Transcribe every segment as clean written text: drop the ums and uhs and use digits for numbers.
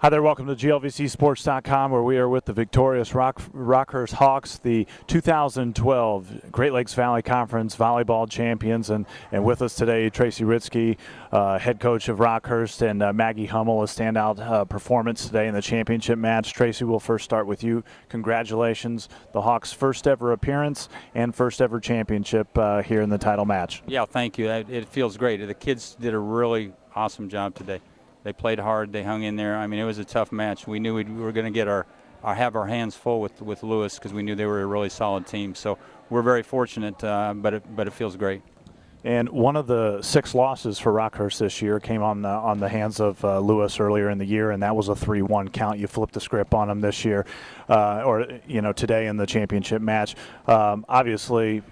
Hi there, welcome to GLVCsports.com, where we are with the victorious Rockhurst Hawks, the 2012 Great Lakes Valley Conference Volleyball Champions. And with us today, Tracy Rietzke, head coach of Rockhurst, and Maggie Hummel, a standout performance today in the championship match. Tracy, we'll first start with you. Congratulations, the Hawks' first ever appearance and first ever championship here in the title match. Yeah, thank you. It feels great. The kids did a really awesome job today. They played hard. They hung in there. I mean, it was a tough match. We knew we were going to get have our hands full with Lewis because we knew they were a really solid team. So we're very fortunate, but it feels great. And one of the 6 losses for Rockhurst this year came on the hands of Lewis earlier in the year, and that was a 3-1 count. You flipped the script on them this year, today in the championship match. Obviously,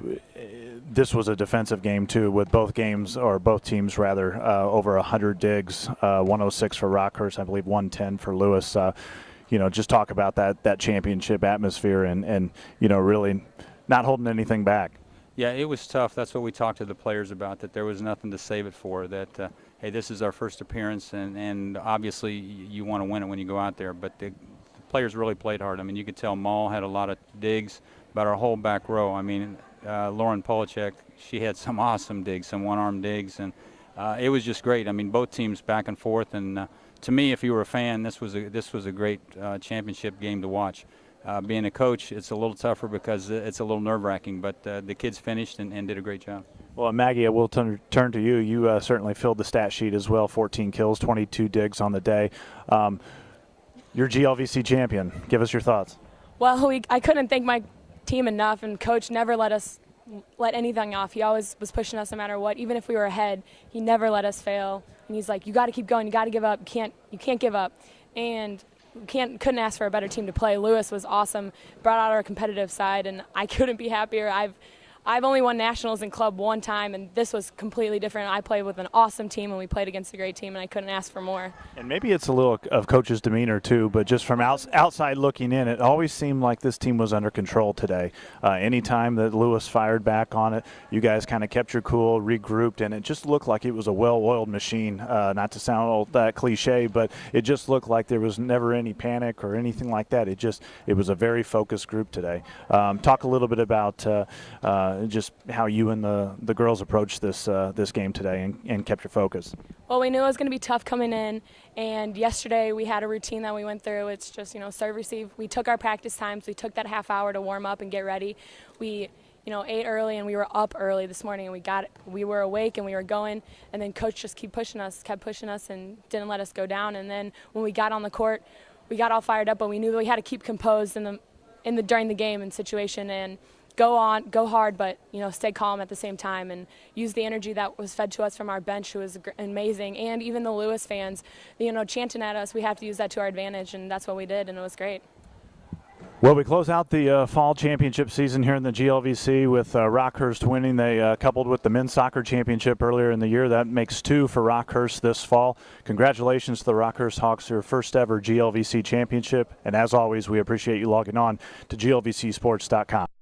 this was a defensive game too, with both teams over 100 digs, 106 for Rockhurst, I believe 110 for Lewis. Just talk about that championship atmosphere and really not holding anything back. Yeah, it was tough. That's what we talked to the players about, that there was nothing to save it for, that, hey, this is our first appearance, and obviously you want to win it when you go out there. But the players really played hard. I mean, you could tell Maul had a lot of digs, but our whole back row, I mean, Lauren Polachek, she had some awesome digs, some one-arm digs, and it was just great. I mean, both teams back and forth, and to me, if you were a fan, this was a great championship game to watch. Being a coach, it's a little tougher because it's a little nerve-wracking, but the kids finished and did a great job. Well, Maggie, I will turn to you. You certainly filled the stat sheet as well, 14 kills, 22 digs on the day. You're GLVC champion. Give us your thoughts. Well, I couldn't thank my team enough, and Coach never let anything off. He always was pushing us no matter what. Even if we were ahead, he never let us fail. And he's like, you got to keep going. You got to give up. You can't give up. And couldn't ask for a better team to play. Lewis was awesome, brought out our competitive side, and I couldn't be happier. I've only won nationals in club one time, and this was completely different. I played with an awesome team, and we played against a great team, and I couldn't ask for more. And maybe it's a little of Coach's demeanor too, but just from outside looking in, it always seemed like this team was under control today. Anytime that Lewis fired back on it, you guys kind of kept your cool, regrouped, and it just looked like it was a well-oiled machine. Not to sound all that cliche, but it just looked like there was never any panic or anything like that. It was a very focused group today. Talk a little bit about just how you and the girls approached this game today and kept your focus. Well, we knew it was going to be tough coming in, and yesterday we had a routine that we went through. It's just, serve, receive. We took our practice times. We took that half hour to warm up and get ready. We, ate early, and we were up early this morning, and we were awake and we were going, and then Coach just kept pushing us and didn't let us go down. And then when we got on the court, we got all fired up, but we knew that we had to keep composed during the game and situation, and go hard, but stay calm at the same time and use the energy that was fed to us from our bench, who was amazing, and even the Lewis fans, chanting at us. We have to use that to our advantage, and that's what we did, and it was great. Well, we close out the fall championship season here in the GLVC with Rockhurst winning. They coupled with the men's soccer championship earlier in the year. That makes 2 for Rockhurst this fall. Congratulations to the Rockhurst Hawks, their first ever GLVC championship. And as always, we appreciate you logging on to GLVCsports.com.